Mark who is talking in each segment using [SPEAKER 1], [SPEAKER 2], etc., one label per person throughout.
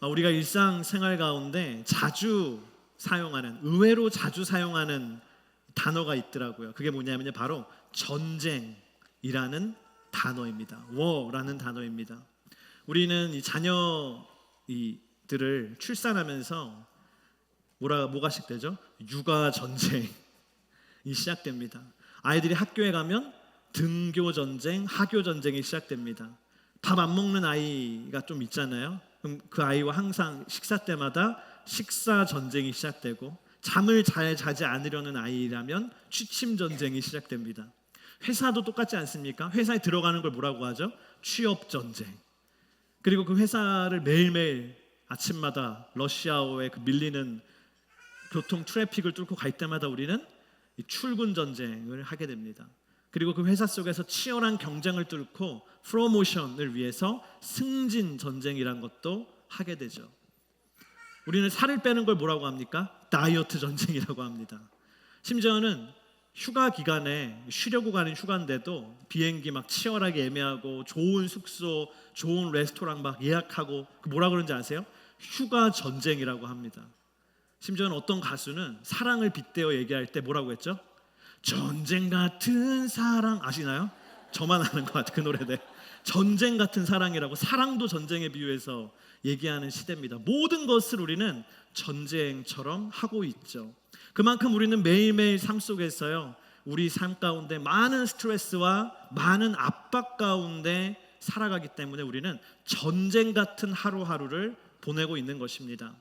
[SPEAKER 1] 우리가 일상생활 가운데 자주 사용하는, 의외로 자주 사용하는 단어가 있더라고요. 그게 뭐냐면요, 바로 전쟁이라는 단어입니다. war라는 단어입니다. 우리는 이 자녀들을 출산하면서 뭐가 시작되죠? 육아 전쟁이 시작됩니다. 아이들이 학교에 가면 등교 전쟁, 하교 전쟁이 시작됩니다. 밥 안 먹는 아이가 좀 있잖아요. 그럼 그 아이와 항상 식사 때마다 식사 전쟁이 시작되고, 잠을 잘 자지 않으려는 아이라면 취침 전쟁이 시작됩니다. 회사도 똑같지 않습니까? 회사에 들어가는 걸 뭐라고 하죠? 취업 전쟁. 그리고 그 회사를 매일매일 아침마다 러시아어에 그 밀리는 교통 트래픽을 뚫고 갈 때마다 우리는 이 출근 전쟁을 하게 됩니다. 그리고 그 회사 속에서 치열한 경쟁을 뚫고 프로모션을 위해서 승진 전쟁이란 것도 하게 되죠. 우리는 살을 빼는 걸 뭐라고 합니까? 다이어트 전쟁이라고 합니다. 심지어는 휴가 기간에 쉬려고 가는 휴가인데도 비행기 막 치열하게 예매하고 좋은 숙소, 좋은 레스토랑 막 예약하고, 뭐라 그러는지 아세요? 휴가 전쟁이라고 합니다. 심지어는 어떤 가수는 사랑을 빗대어 얘기할 때 뭐라고 했죠? 전쟁 같은 사랑, 아시나요? 저만 아는 것 같아요, 그 노래들. 전쟁 같은 사랑이라고, 사랑도 전쟁에 비유해서 얘기하는 시대입니다. 모든 것을 우리는 전쟁처럼 하고 있죠. 그만큼 우리는 매일매일 삶 속에서요, 우리 삶 가운데 많은 스트레스와 많은 압박 가운데 살아가기 때문에 우리는 전쟁 같은 하루하루를 보내고 있는 것입니다.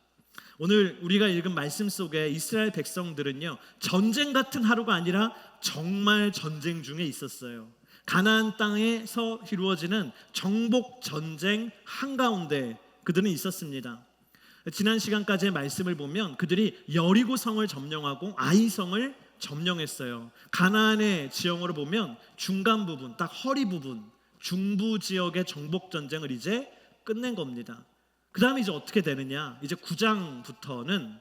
[SPEAKER 1] 오늘 우리가 읽은 말씀 속에 이스라엘 백성들은요, 전쟁 같은 하루가 아니라 정말 전쟁 중에 있었어요. 가나안 땅에서 이루어지는 정복 전쟁 한가운데 그들은 있었습니다. 지난 시간까지의 말씀을 보면 그들이 여리고 성을 점령하고 아이 성을 점령했어요. 가나안의 지형으로 보면 중간 부분, 딱 허리 부분, 중부 지역의 정복 전쟁을 이제 끝낸 겁니다. 그 다음에 이제 어떻게 되느냐, 이제 9장부터는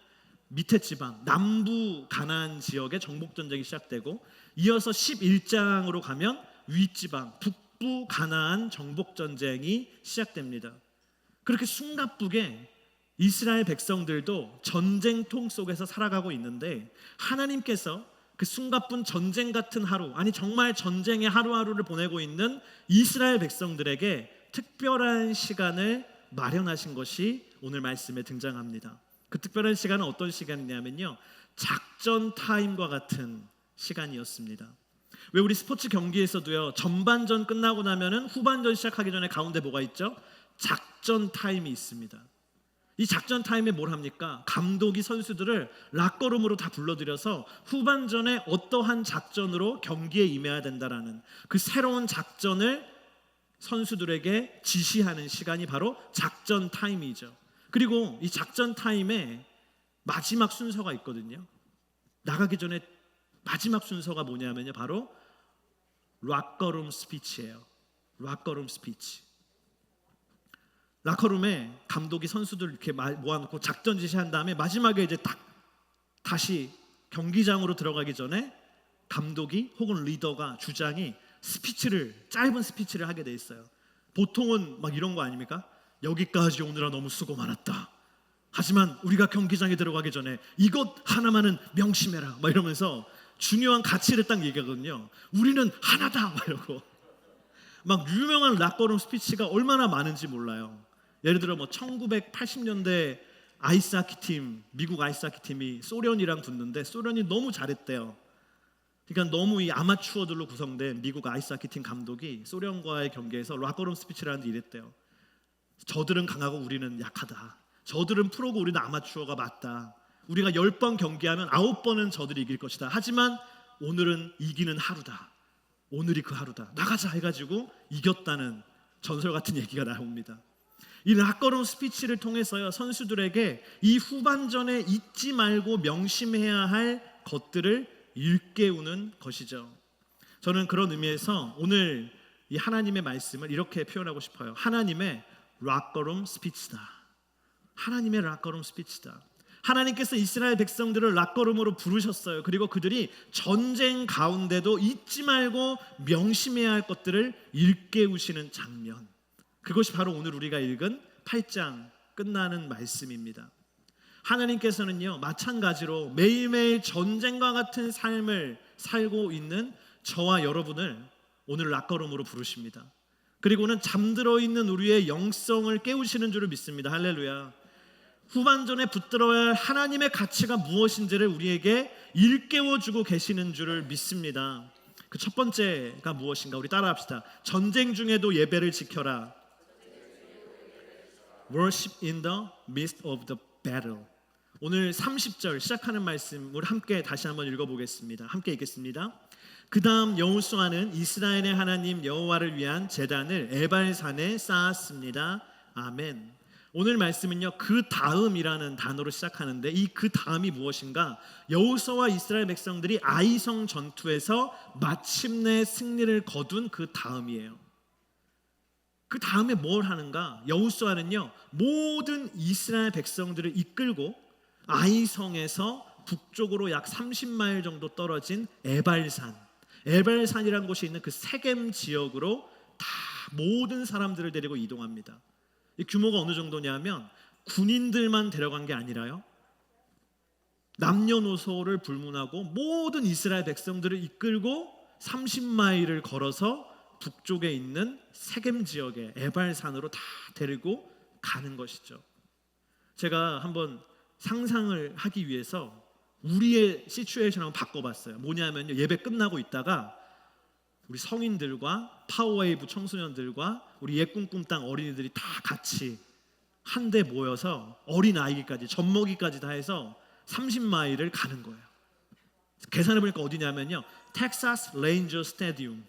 [SPEAKER 1] 밑에 지방, 남부 가나안 지역의 정복 전쟁이 시작되고, 이어서 11장으로 가면 윗지방, 북부 가나안 정복 전쟁이 시작됩니다. 그렇게 숨가쁘게 이스라엘 백성들도 전쟁통 속에서 살아가고 있는데, 하나님께서 그 숨가쁜 전쟁 같은 하루, 아니 정말 전쟁의 하루하루를 보내고 있는 이스라엘 백성들에게 특별한 시간을 마련하신 것이 오늘 말씀에 등장합니다. 그 특별한 시간은 어떤 시간이냐면요, 작전 타임과 같은 시간이었습니다. 왜 우리 스포츠 경기에서도요, 전반전 끝나고 나면은 후반전 시작하기 전에 가운데 뭐가 있죠? 작전 타임이 있습니다. 이 작전 타임에 뭘 합니까? 감독이 선수들을 락커룸으로 다 불러들여서 후반전에 어떠한 작전으로 경기에 임해야 된다라는 그 새로운 작전을 선수들에게 지시하는 시간이 바로 작전 타임이죠. 그리고 이 작전 타임에 마지막 순서가 있거든요. 나가기 전에 마지막 순서가 뭐냐면요, 바로 락커룸 스피치예요. 락커룸 스피치. 락커룸에 감독이 선수들 이렇게 모아놓고 작전 지시한 다음에 마지막에 이제 다시 경기장으로 들어가기 전에 감독이 혹은 리더가, 주장이 짧은 스피치를 하게 돼 있어요. 보통은 막 이런 거 아닙니까? 여기까지 오느라 너무 수고 많았다. 하지만 우리가 경기장에 들어가기 전에 이것 하나만은 명심해라. 막 이러면서 중요한 가치를 딱 얘기하거든요. 우리는 하나다. 막 이러고. 막 유명한 락커룸 스피치가 얼마나 많은지 몰라요. 예를 들어 뭐 1980년대 아이스하키 팀, 미국 아이스하키 팀이 소련이랑 붙는데 소련이 너무 잘했대요. 그러니까 너무 이 아마추어들로 구성된 미국 아이스하키 팀 감독이 소련과의 경기에서 락커룸 스피치를 하는데 이랬대요. 저들은 강하고 우리는 약하다. 저들은 프로고 우리는 아마추어가 맞다. 우리가 10번 경기하면 9번은 저들이 이길 것이다. 하지만 오늘은 이기는 하루다. 오늘이 그 하루다. 나가자 해가지고 이겼다는 전설 같은 얘기가 나옵니다. 이 락커룸 스피치를 통해서요, 선수들에게 이 후반전에 잊지 말고 명심해야 할 것들을 일깨우는 것이죠. 저는 그런 의미에서 오늘 이 하나님의 말씀을 이렇게 표현하고 싶어요. 하나님의 락커룸 스피치다. 하나님의 락커룸 스피치다. 하나님께서 이스라엘 백성들을 락커룸으로 부르셨어요. 그리고 그들이 전쟁 가운데도 잊지 말고 명심해야 할 것들을 일깨우시는 장면, 그것이 바로 오늘 우리가 읽은 8장 끝나는 말씀입니다. 하나님께서는요, 마찬가지로 매일매일 전쟁과 같은 삶을 살고 있는 저와 여러분을 오늘 낯걸음으로 부르십니다. 그리고는 잠들어 있는 우리의 영성을 깨우시는 줄을 믿습니다. 할렐루야. 후반전에 붙들어야 할 하나님의 가치가 무엇인지를 우리에게 일깨워주고 계시는 줄을 믿습니다. 그 첫 번째가 무엇인가? 우리 따라합시다. 전쟁 중에도 예배를 지켜라. Worship in the midst of the battle. 오늘 30절 시작하는 말씀을 함께 다시 한번 읽어보겠습니다. 함께 읽겠습니다. 그 다음 여호수아는 이스라엘의 하나님 여호와를 위한 제단을 에발산에 쌓았습니다. 아멘. 오늘 말씀은요, 그 다음이라는 단어로 시작하는데 이 그 다음이 무엇인가? 여호수아와 이스라엘 백성들이 아이성 전투에서 마침내 승리를 거둔 그 다음이에요. 그 다음에 뭘 하는가? 여호수아는요, 모든 이스라엘 백성들을 이끌고 아이성에서 북쪽으로 약 30마일 정도 떨어진 에발산이라는 곳이 있는 그 세겜 지역으로 다 모든 사람들을 데리고 이동합니다. 이 규모가 어느 정도냐면 군인들만 데려간 게 아니라요, 남녀노소를 불문하고 모든 이스라엘 백성들을 이끌고 30마일을 걸어서 북쪽에 있는 세겜 지역의 에발산으로 다 데리고 가는 것이죠. 제가 한번 상상을 하기 위해서 우리의 시츄에이션을 바꿔봤어요. 뭐냐면요, 예배 끝나고 있다가 우리 성인들과 파워웨이브 청소년들과 우리 옛꿈꿈땅 어린이들이 다 같이 한데 모여서 어린아이까지 젖먹이까지 다 해서 30마일을 가는 거예요. 계산해보니까 어디냐면요, 텍사스 레인저 스타디움,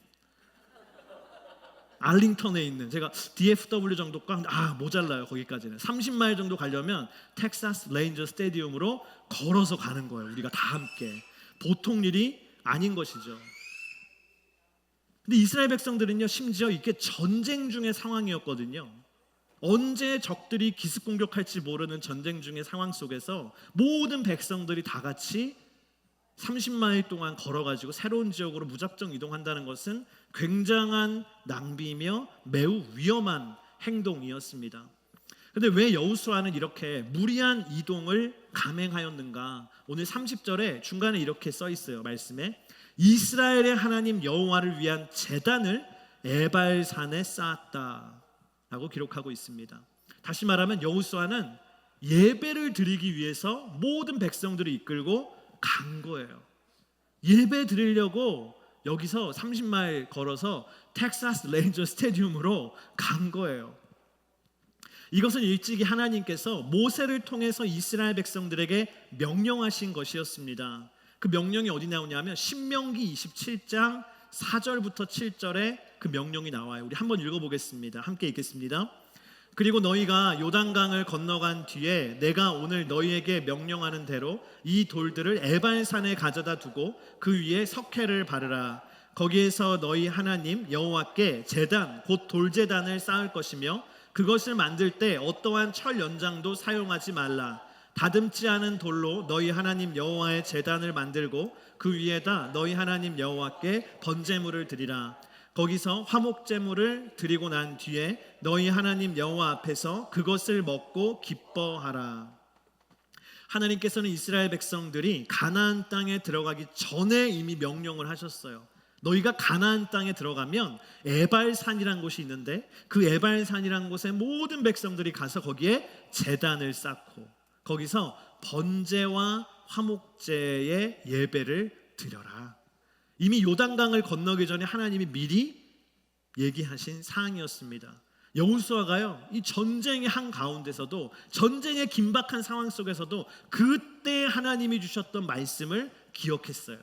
[SPEAKER 1] 알링턴에 있는, 제가 DFW 정도가 모자라요. 거기까지는 30마일 정도 가려면 텍사스 레인저 스타디움으로 걸어서 가는 거예요. 우리가 다 함께. 보통 일이 아닌 것이죠. 근데 이스라엘 백성들은요, 심지어 이게 전쟁 중의 상황이었거든요. 언제 적들이 기습 공격할지 모르는 전쟁 중의 상황 속에서 모든 백성들이 다 같이 30마일 동안 걸어가지고 새로운 지역으로 무작정 이동한다는 것은 굉장한 낭비이며 매우 위험한 행동이었습니다. 그런데 왜 여호수아는 이렇게 무리한 이동을 감행하였는가? 오늘 30절에 중간에 이렇게 써 있어요. 말씀에 이스라엘의 하나님 여호와를 위한 제단을 에발산에 쌓았다라고 기록하고 있습니다. 다시 말하면 여호수아는 예배를 드리기 위해서 모든 백성들을 이끌고 간 거예요. 예배 드리려고 여기서 30마일 걸어서 텍사스 레인저 스타디움으로 간 거예요. 이것은 일찍이 하나님께서 모세를 통해서 이스라엘 백성들에게 명령하신 것이었습니다. 그 명령이 어디 나오냐면 신명기 27장 4절부터 7절에 그 명령이 나와요. 우리 한번 읽어보겠습니다. 함께 읽겠습니다. 그리고 너희가 요단강을 건너간 뒤에 내가 오늘 너희에게 명령하는 대로 이 돌들을 에발산에 가져다 두고 그 위에 석회를 바르라. 거기에서 너희 하나님 여호와께 제단 곧 돌제단을 쌓을 것이며 그것을 만들 때 어떠한 철 연장도 사용하지 말라. 다듬지 않은 돌로 너희 하나님 여호와의 제단을 만들고 그 위에다 너희 하나님 여호와께 번제물을 드리라. 거기서 화목제물을 드리고 난 뒤에 너희 하나님 여호와 앞에서 그것을 먹고 기뻐하라. 하나님께서는 이스라엘 백성들이 가나안 땅에 들어가기 전에 이미 명령을 하셨어요. 너희가 가나안 땅에 들어가면 에발산이라는 곳이 있는데 그 에발산이라는 곳에 모든 백성들이 가서 거기에 제단을 쌓고 거기서 번제와 화목제의 예배를 드려라. 이미 요단강을 건너기 전에 하나님이 미리 얘기하신 사항이었습니다. 여호수아가요, 이 전쟁의 한 가운데서도 전쟁의 긴박한 상황 속에서도 그때 하나님이 주셨던 말씀을 기억했어요.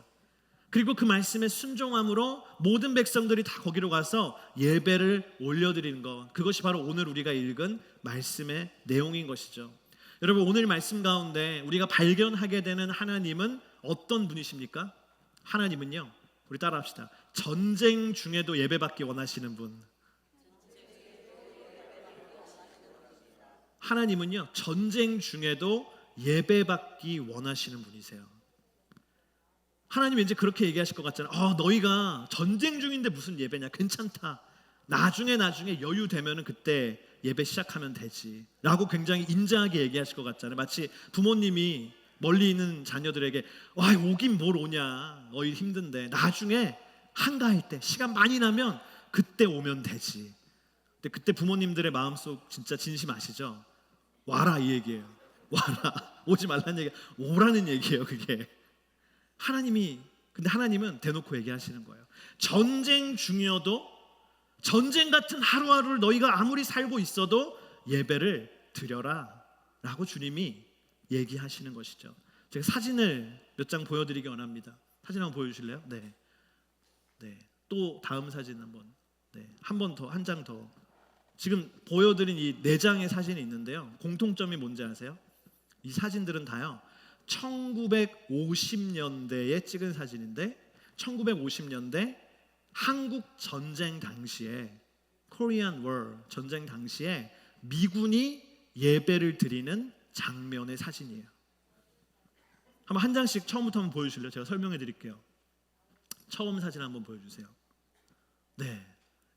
[SPEAKER 1] 그리고 그 말씀에 순종함으로 모든 백성들이 다 거기로 가서 예배를 올려드리는 것, 그것이 바로 오늘 우리가 읽은 말씀의 내용인 것이죠. 여러분, 오늘 말씀 가운데 우리가 발견하게 되는 하나님은 어떤 분이십니까? 하나님은요, 우리 따라합시다. 전쟁 중에도 예배받기 원하시는 분. 하나님은요, 전쟁 중에도 예배받기 원하시는 분이세요. 하나님 왠지 그렇게 얘기하실 것 같잖아요. 너희가 전쟁 중인데 무슨 예배냐? 괜찮다. 나중에 여유 되면은 그때 예배 시작하면 되지 라고 굉장히 인자하게 얘기하실 것 같잖아요. 마치 부모님이 멀리 있는 자녀들에게 와 오긴 뭘 오냐 너희 힘든데 나중에 한가할 때 시간 많이 나면 그때 오면 되지. 근데 그때 부모님들의 마음속 진짜 진심 아시죠? 와라 이 얘기예요. 와라 오지 말라는 얘기 오라는 얘기예요. 그게 근데 하나님은 대놓고 얘기하시는 거예요. 전쟁 중이어도 전쟁 같은 하루하루를 너희가 아무리 살고 있어도 예배를 드려라 라고 주님이 얘기하시는 것이죠. 제가 사진을 몇 장 보여드리기 원합니다. 사진 한번 보여주실래요? 네. 또 다음 사진 한번. 한 번 더, 한 장 더. 지금 보여드린 이 4장의 사진이 있는데요. 공통점이 뭔지 아세요? 이 사진들은 다요 1950년대에 찍은 사진인데 1950년대 한국 전쟁 당시에 코리안 워 전쟁 당시에 미군이 예배를 드리는 장면의 사진이에요. 한번 한 장씩 처음부터 한번 보여주실래요? 제가 설명해 드릴게요. 처음 사진 한번 보여주세요. 네,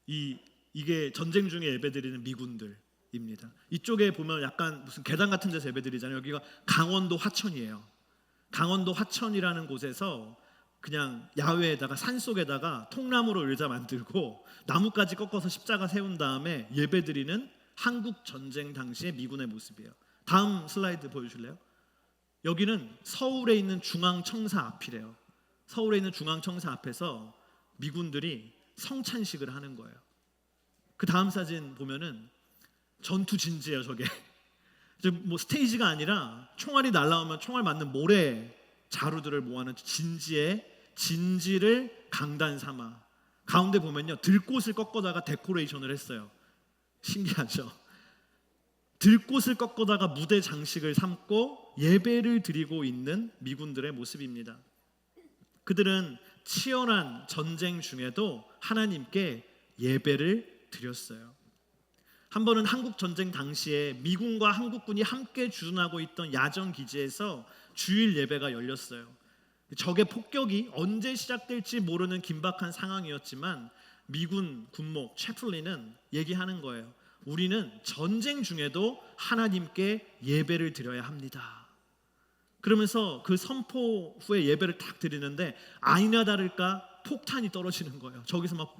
[SPEAKER 1] 이게 전쟁 중에 예배드리는 미군들입니다. 이쪽에 보면 약간 무슨 계단 같은 데서 예배드리잖아요. 여기가 강원도 화천이에요. 강원도 화천이라는 곳에서 그냥 야외에다가 산속에다가 통나무로 의자 만들고 나무까지 꺾어서 십자가 세운 다음에 예배드리는 한국 전쟁 당시의 미군의 모습이에요. 다음 슬라이드 보여주실래요? 여기는 서울에 있는 중앙청사 앞이래요. 서울에 있는 중앙청사 앞에서 미군들이 성찬식을 하는 거예요. 그 다음 사진 보면은 전투 진지예요. 저게 뭐 스테이지가 아니라 총알이 날라오면 총알 맞는 모래 자루들을 모아놓은 진지를 강단 삼아 가운데 보면요 들꽃을 꺾어다가 데코레이션을 했어요. 신기하죠? 들꽃을 꺾어다가 무대 장식을 삼고 예배를 드리고 있는 미군들의 모습입니다. 그들은 치열한 전쟁 중에도 하나님께 예배를 드렸어요. 한 번은 한국 전쟁 당시에 미군과 한국군이 함께 주둔하고 있던 야전 기지에서 주일 예배가 열렸어요. 적의 폭격이 언제 시작될지 모르는 긴박한 상황이었지만 미군 군목 채플린은 얘기하는 거예요. 우리는 전쟁 중에도 하나님께 예배를 드려야 합니다. 그러면서 그 선포 후에 예배를 딱 드리는데 아니나 다를까 폭탄이 떨어지는 거예요. 저기서 막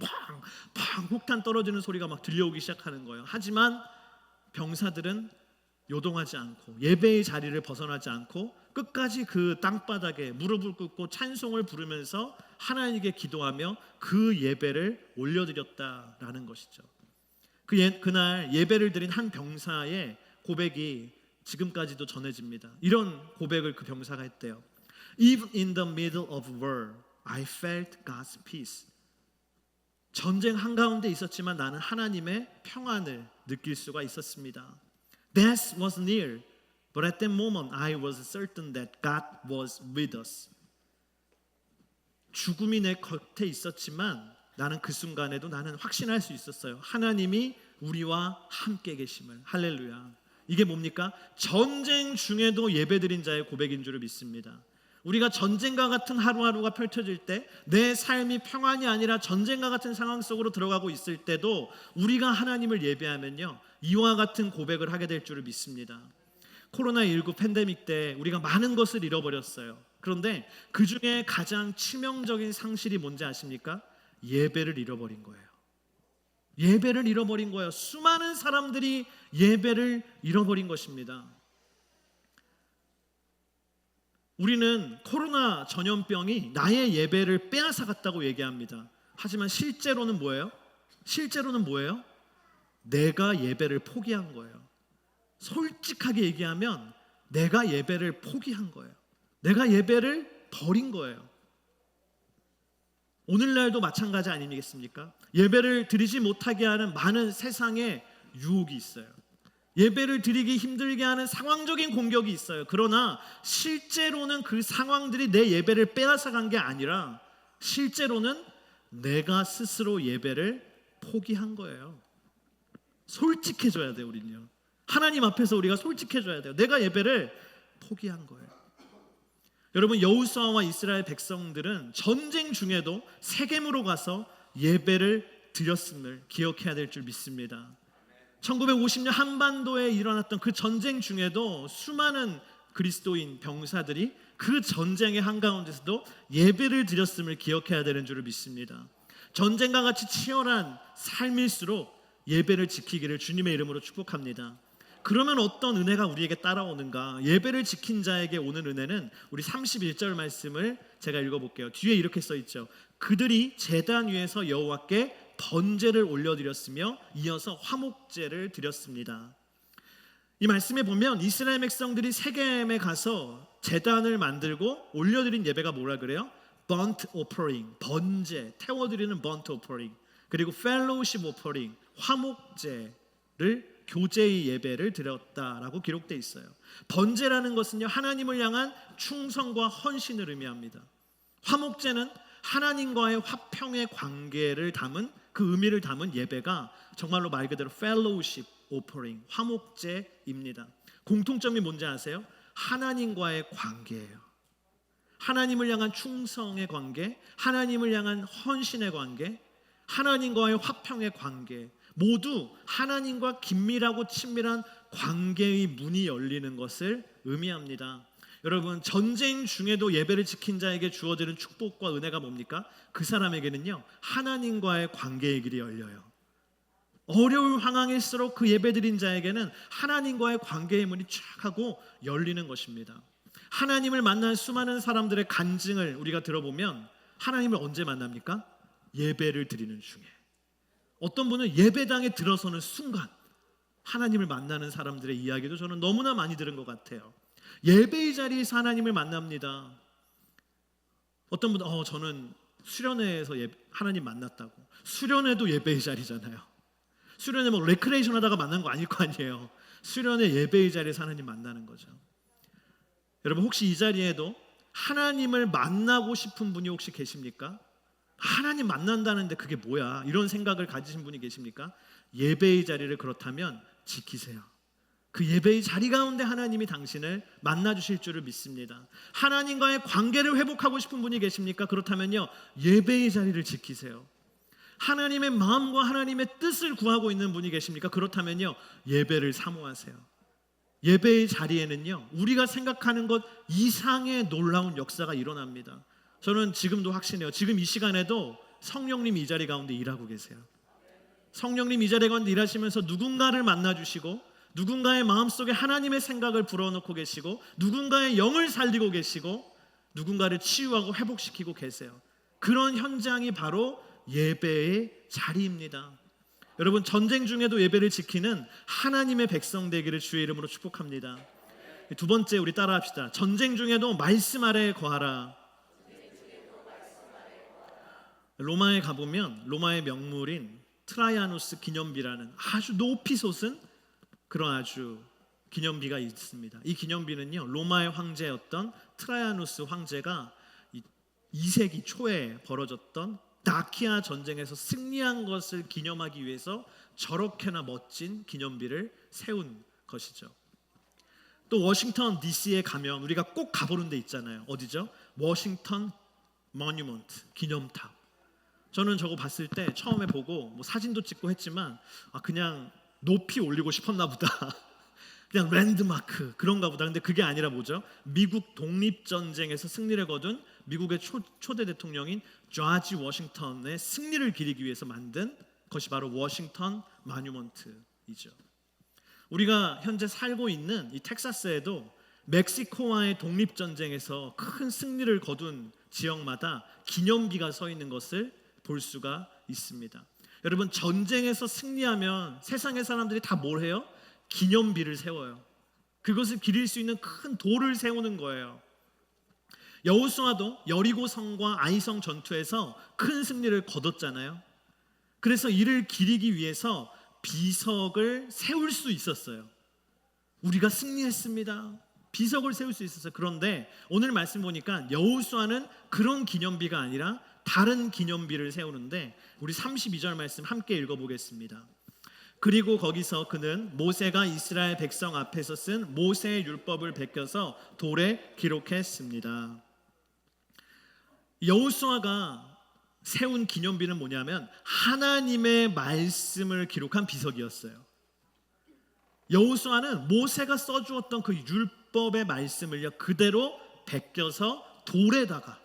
[SPEAKER 1] 팡 폭탄 떨어지는 소리가 막 들려오기 시작하는 거예요. 하지만 병사들은 요동하지 않고 예배의 자리를 벗어나지 않고 끝까지 그 땅바닥에 무릎을 꿇고 찬송을 부르면서 하나님께 기도하며 그 예배를 올려드렸다라는 것이죠. 그날 예배를 드린 한 병사의 고백이 지금까지도 전해집니다. 이런 고백을 그 병사가 했대요. Even in the middle of war, I felt God's peace. 전쟁 한가운데 있었지만 나는 하나님의 평안을 느낄 수가 있었습니다. Death was near, but at that moment I was certain that God was with us. 죽음이 내 곁에 있었지만 나는 그 순간에도 나는 확신할 수 있었어요. 하나님이 우리와 함께 계심을. 할렐루야. 이게 뭡니까? 전쟁 중에도 예배드린 자의 고백인 줄 믿습니다. 우리가 전쟁과 같은 하루하루가 펼쳐질 때 내 삶이 평안이 아니라 전쟁과 같은 상황 속으로 들어가고 있을 때도 우리가 하나님을 예배하면요 이와 같은 고백을 하게 될 줄 믿습니다. 코로나19 팬데믹 때 우리가 많은 것을 잃어버렸어요. 그런데 그 중에 가장 치명적인 상실이 뭔지 아십니까? 예배를 잃어버린 거예요. 예배를 잃어버린 거예요. 수많은 사람들이 예배를 잃어버린 것입니다. 우리는 코로나 전염병이 나의 예배를 빼앗아갔다고 얘기합니다. 하지만 실제로는 뭐예요? 내가 예배를 포기한 거예요. 솔직하게 얘기하면 내가 예배를 포기한 거예요. 내가 예배를 버린 거예요. 오늘날도 마찬가지 아니겠습니까? 예배를 드리지 못하게 하는 많은 세상의 유혹이 있어요. 예배를 드리기 힘들게 하는 상황적인 공격이 있어요. 그러나 실제로는 그 상황들이 내 예배를 빼앗아간 게 아니라 실제로는 내가 스스로 예배를 포기한 거예요. 솔직해져야 돼요. 우리는요. 하나님 앞에서 우리가 솔직해져야 돼요. 내가 예배를 포기한 거예요. 여러분, 여호수아와 이스라엘 백성들은 전쟁 중에도 세겜으로 가서 예배를 드렸음을 기억해야 될 줄 믿습니다. 1950년 한반도에 일어났던 그 전쟁 중에도 수많은 그리스도인 병사들이 그 전쟁의 한가운데서도 예배를 드렸음을 기억해야 되는 줄을 믿습니다. 전쟁과 같이 치열한 삶일수록 예배를 지키기를 주님의 이름으로 축복합니다. 그러면 어떤 은혜가 우리에게 따라오는가? 예배를 지킨 자에게 오는 은혜는 우리 31절 말씀을 제가 읽어볼게요. 뒤에 이렇게 써있죠. 그들이 제단 위에서 여호와께 번제를 올려드렸으며 이어서 화목제를 드렸습니다. 이 말씀에 보면 이스라엘 백성들이 세겜에 가서 제단을 만들고 올려드린 예배가 뭐라 그래요? burnt offering, 번제, 태워드리는 burnt offering, 그리고 fellowship offering, 화목제를 교제의 예배를 드렸다라고 기록되어 있어요. 번제라는 것은요, 하나님을 향한 충성과 헌신을 의미합니다. 화목제는 하나님과의 화평의 관계를 담은 그 의미를 담은 예배가 정말로 말 그대로 fellowship offering, 화목제입니다. 공통점이 뭔지 아세요? 하나님과의 관계예요. 하나님을 향한 충성의 관계, 하나님을 향한 헌신의 관계, 하나님과의 화평의 관계, 모두 하나님과 긴밀하고 친밀한 관계의 문이 열리는 것을 의미합니다. 여러분, 전쟁 중에도 예배를 지킨 자에게 주어지는 축복과 은혜가 뭡니까? 그 사람에게는요, 하나님과의 관계의 길이 열려요. 어려울 상황일수록 그 예배드린 자에게는 하나님과의 관계의 문이 쫙 하고 열리는 것입니다. 하나님을 만난 수많은 사람들의 간증을 우리가 들어보면 하나님을 언제 만납니까? 예배를 드리는 중에. 어떤 분은 예배당에 들어서는 순간 하나님을 만나는 사람들의 이야기도 저는 너무나 많이 들은 것 같아요. 예배의 자리에서 하나님을 만납니다. 어떤 분은 저는 수련회에서 하나님 만났다고. 수련회도 예배의 자리잖아요. 수련회 뭐 레크레이션 하다가 만난 거 아닐 거 아니에요. 수련회 예배의 자리에서 하나님 만나는 거죠. 여러분, 혹시 이 자리에도 하나님을 만나고 싶은 분이 혹시 계십니까? 하나님 만난다는데 그게 뭐야? 이런 생각을 가지신 분이 계십니까? 예배의 자리를 그렇다면 지키세요. 그 예배의 자리 가운데 하나님이 당신을 만나주실 줄을 믿습니다. 하나님과의 관계를 회복하고 싶은 분이 계십니까? 그렇다면요, 예배의 자리를 지키세요. 하나님의 마음과 하나님의 뜻을 구하고 있는 분이 계십니까? 그렇다면요, 예배를 사모하세요. 예배의 자리에는요, 우리가 생각하는 것 이상의 놀라운 역사가 일어납니다. 저는 지금도 확신해요. 지금 이 시간에도 성령님이 이 자리 가운데 일하고 계세요. 성령님 이 자리 가운데 일하시면서 누군가를 만나주시고, 누군가의 마음속에 하나님의 생각을 불어넣고 계시고, 누군가의 영을 살리고 계시고, 누군가를 치유하고 회복시키고 계세요. 그런 현장이 바로 예배의 자리입니다. 여러분, 전쟁 중에도 예배를 지키는 하나님의 백성 되기를 주의 이름으로 축복합니다. 두 번째, 우리 따라합시다. 전쟁 중에도 말씀 아래에 거하라. 로마에 가보면 로마의 명물인 트라이아누스 기념비라는 아주 높이 솟은 그런 아주 기념비가 있습니다. 이 기념비는요, 로마의 황제였던 트라이아누스 황제가 2세기 초에 벌어졌던 다키아 전쟁에서 승리한 것을 기념하기 위해서 저렇게나 멋진 기념비를 세운 것이죠. 또 워싱턴 DC에 가면 우리가 꼭 가보는 데 있잖아요. 어디죠? 워싱턴 모뉴먼트, 기념탑. 저는 저거 봤을 때 처음에 보고 뭐 사진도 찍고 했지만 그냥 높이 올리고 싶었나 보다. 그냥 랜드마크 그런가 보다. 근데 그게 아니라 뭐죠? 미국 독립전쟁에서 승리를 거둔 미국의 초대 대통령인 조지 워싱턴의 승리를 기리기 위해서 만든 것이 바로 워싱턴 모뉴먼트이죠. 우리가 현재 살고 있는 이 텍사스에도 멕시코와의 독립전쟁에서 큰 승리를 거둔 지역마다 기념비가 서 있는 것을 볼 수가 있습니다. 여러분, 전쟁에서 승리하면 세상의 사람들이 다 뭘 해요? 기념비를 세워요. 그것을 기릴 수 있는 큰 돌을 세우는 거예요. 여호수아도 여리고성과 아이성 전투에서 큰 승리를 거뒀잖아요. 그래서 이를 기리기 위해서 비석을 세울 수 있었어요. 우리가 승리했습니다. 비석을 세울 수 있었어요. 그런데 오늘 말씀 보니까 여호수아는 그런 기념비가 아니라 다른 기념비를 세우는데, 우리 32절 말씀 함께 읽어보겠습니다. 그리고 거기서 그는 모세가 이스라엘 백성 앞에서 쓴 모세의 율법을 베껴서 돌에 기록했습니다. 여호수아가 세운 기념비는 뭐냐면 하나님의 말씀을 기록한 비석이었어요. 여호수아는 모세가 써주었던 그 율법의 말씀을요 그대로 베껴서 돌에다가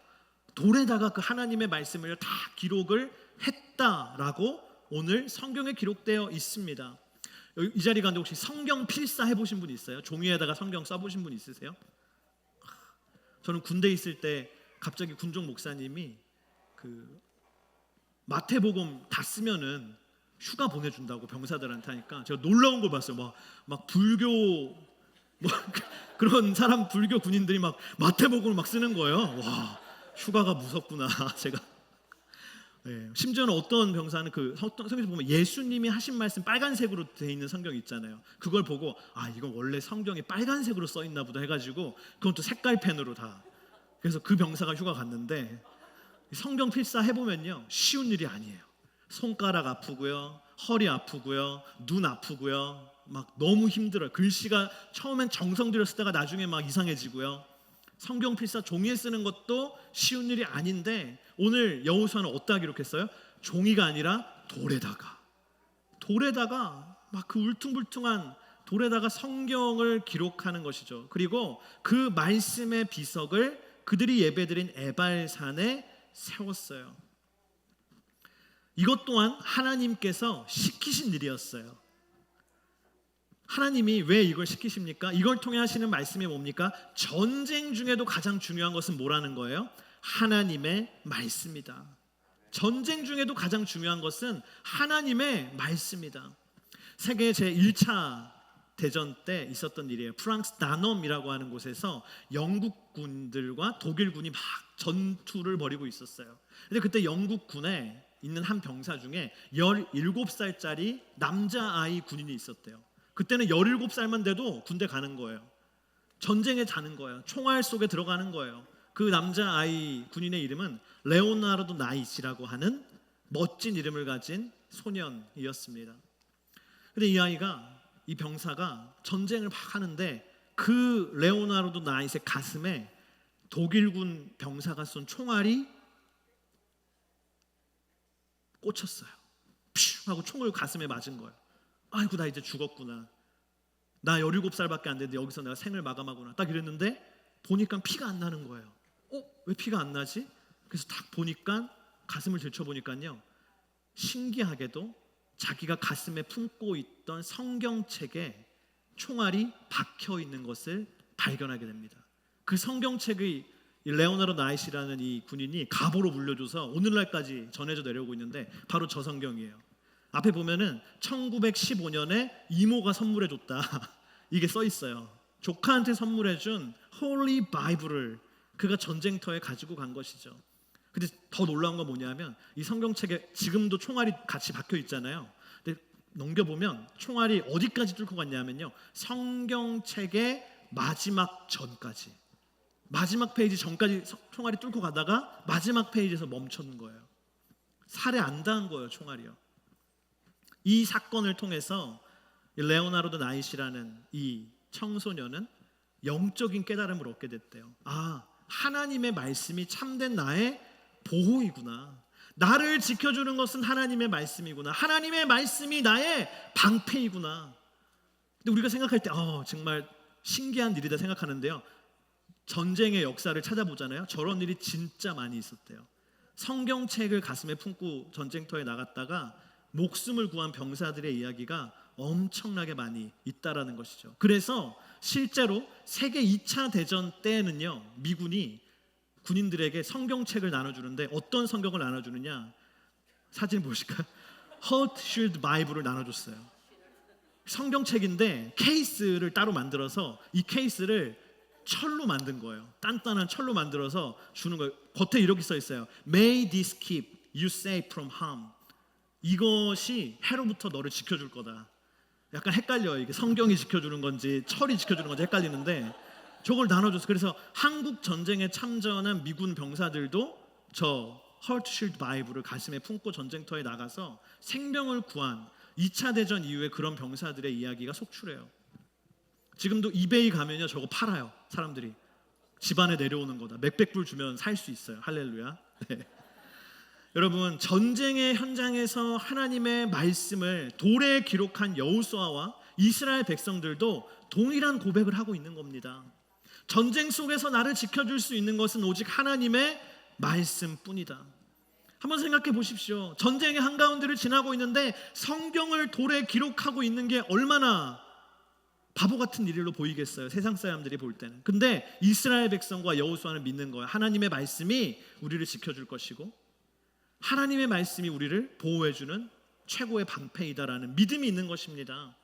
[SPEAKER 1] 그 하나님의 말씀을 다 기록을 했다라고 오늘 성경에 기록되어 있습니다. 이 자리 가운데 혹시 성경 필사 해보신 분 있어요? 종이에다가 성경 써보신 분 있으세요? 저는 군대에 있을 때 갑자기 군종 목사님이 그 마태복음 다 쓰면은 휴가 보내준다고 병사들한테 하니까 제가 놀라운 걸 봤어요. 막 불교 뭐 그런 사람 불교 군인들이 막 마태복음을 막 쓰는 거예요. 와, 휴가가 무섭구나. 제가 심지어는 어떤 병사는 그 성경에서 보면 예수님이 하신 말씀 빨간색으로 돼 있는 성경 있잖아요. 그걸 보고 이건 원래 성경이 빨간색으로 써 있나 보다 해가지고 그건 또 색깔 펜으로 다. 그래서 그 병사가 휴가 갔는데 성경 필사 해보면요 쉬운 일이 아니에요. 손가락 아프고요, 허리 아프고요, 눈 아프고요, 막 너무 힘들어요. 글씨가 처음엔 정성 들여 쓰다가 나중에 막 이상해지고요. 성경 필사 종이에 쓰는 것도 쉬운 일이 아닌데 오늘 여호수아는 어디다 기록했어요? 종이가 아니라 돌에다가 막 그 울퉁불퉁한 돌에다가 성경을 기록하는 것이죠. 그리고 그 말씀의 비석을 그들이 예배드린 에발산에 세웠어요. 이것 또한 하나님께서 시키신 일이었어요. 하나님이 왜 이걸 시키십니까? 이걸 통해 하시는 말씀이 뭡니까? 전쟁 중에도 가장 중요한 것은 뭐라는 거예요? 하나님의 말씀이다. 전쟁 중에도 가장 중요한 것은 하나님의 말씀이다. 세계 제1차 대전 때 있었던 일이에요. 프랑스 다넘이라고 하는 곳에서 영국군들과 독일군이 막 전투를 벌이고 있었어요. 근데 그때 영국군에 있는 한 병사 중에 17살짜리 남자아이 군인이 있었대요. 그때는 17살만 돼도 군대 가는 거예요. 전쟁에 자는 거예요. 총알 속에 들어가는 거예요. 그 남자아이 군인의 이름은 레오나르도 나이시라고 하는 멋진 이름을 가진 소년이었습니다. 근데 이 병사가 전쟁을 막 하는데 그 레오나르도 나이시의 가슴에 독일군 병사가 쏜 총알이 꽂혔어요. 퓨 하고 총을 가슴에 맞은 거예요. 아이고 나 이제 죽었구나. 나 17살밖에 안 됐는데 여기서 내가 생을 마감하구나. 딱 이랬는데 보니까 피가 안 나는 거예요. 왜 피가 안 나지? 그래서 딱 보니까 가슴을 들춰보니까요 신기하게도 자기가 가슴에 품고 있던 성경책에 총알이 박혀 있는 것을 발견하게 됩니다. 그 성경책의 레오나르도 나이시라는 이 군인이 갑오로 물려줘서 오늘날까지 전해져 내려오고 있는데 바로 저 성경이에요. 앞에 보면은 1915년에 이모가 선물해줬다 이게 써 있어요. 조카한테 선물해준 홀리 바이블을 그가 전쟁터에 가지고 간 것이죠. 근데 더 놀라운 건 뭐냐면 이 성경책에 지금도 총알이 같이 박혀 있잖아요. 근데 넘겨보면 총알이 어디까지 뚫고 갔냐면요 성경책의 마지막 전까지, 마지막 페이지 전까지 총알이 뚫고 가다가 마지막 페이지에서 멈췄는 거예요. 살해 안 당한 거예요, 총알이요. 이 사건을 통해서 레오나르도 나이시라는 이 청소년은 영적인 깨달음을 얻게 됐대요. 하나님의 말씀이 참된 나의 보호이구나. 나를 지켜주는 것은 하나님의 말씀이구나. 하나님의 말씀이 나의 방패이구나. 근데 우리가 생각할 때 정말 신기한 일이다 생각하는데요. 전쟁의 역사를 찾아보잖아요. 저런 일이 진짜 많이 있었대요. 성경책을 가슴에 품고 전쟁터에 나갔다가 목숨을 구한 병사들의 이야기가 엄청나게 많이 있다라는 것이죠. 그래서 실제로 세계 2차 대전 때에는요 미군이 군인들에게 성경책을 나눠주는데 어떤 성경을 나눠주느냐, 사진 보실까요? Hurt Shield Bible을 나눠줬어요. 성경책인데 케이스를 따로 만들어서 이 케이스를 철로 만든 거예요. 단단한 철로 만들어서 주는 거예요. 겉에 이렇게 써 있어요. May this keep you safe from harm. 이것이 해로부터 너를 지켜줄 거다. 약간 헷갈려요. 이게 성경이 지켜주는 건지 철이 지켜주는 건지 헷갈리는데 저걸 나눠줬어요. 그래서 한국 전쟁에 참전한 미군 병사들도 저 Hurt Shield Bible을 가슴에 품고 전쟁터에 나가서 생명을 구한 2차 대전 이후에 그런 병사들의 이야기가 속출해요. 지금도 이베이 가면요 저거 팔아요. 사람들이 집안에 내려오는 거다. 몇백 불 주면 살 수 있어요. 할렐루야. 네. 여러분 전쟁의 현장에서 하나님의 말씀을 돌에 기록한 여호수아와 이스라엘 백성들도 동일한 고백을 하고 있는 겁니다. 전쟁 속에서 나를 지켜줄 수 있는 것은 오직 하나님의 말씀뿐이다. 한번 생각해 보십시오. 전쟁의 한가운데를 지나고 있는데 성경을 돌에 기록하고 있는 게 얼마나 바보 같은 일로 보이겠어요, 세상 사람들이 볼 때는. 근데 이스라엘 백성과 여호수아는 믿는 거예요. 하나님의 말씀이 우리를 지켜줄 것이고 하나님의 말씀이 우리를 보호해주는 최고의 방패이다라는 믿음이 있는 것입니다.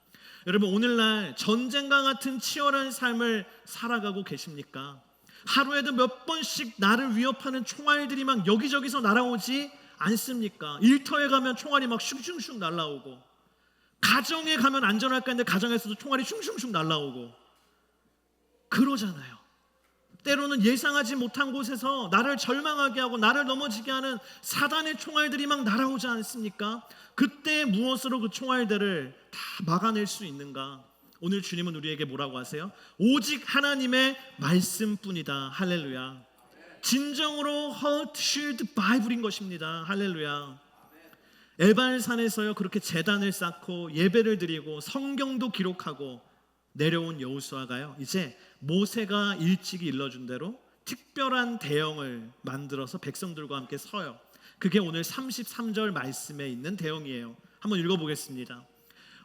[SPEAKER 1] 여러분, 오늘날 전쟁과 같은 치열한 삶을 살아가고 계십니까? 하루에도 몇 번씩 나를 위협하는 총알들이 막 여기저기서 날아오지 않습니까? 일터에 가면 총알이 막 슝슝슝 날아오고, 가정에 가면 안전할까 했는데 가정에서도 총알이 슝슝슝 날아오고 그러잖아요. 때로는 예상하지 못한 곳에서 나를 절망하게 하고 나를 넘어지게 하는 사단의 총알들이 막 날아오지 않습니까? 그때 무엇으로 그 총알들을 다 막아낼 수 있는가? 오늘 주님은 우리에게 뭐라고 하세요? 오직 하나님의 말씀뿐이다. 할렐루야. 진정으로 Heart Shield Bible인 것입니다. 할렐루야. 에발산에서요 그렇게 제단을 쌓고 예배를 드리고 성경도 기록하고 내려온 여호수아가요, 이제 모세가 일찍이 일러준 대로 특별한 대형을 만들어서 백성들과 함께 서요. 그게 오늘 33절 말씀에 있는 대형이에요. 한번 읽어보겠습니다.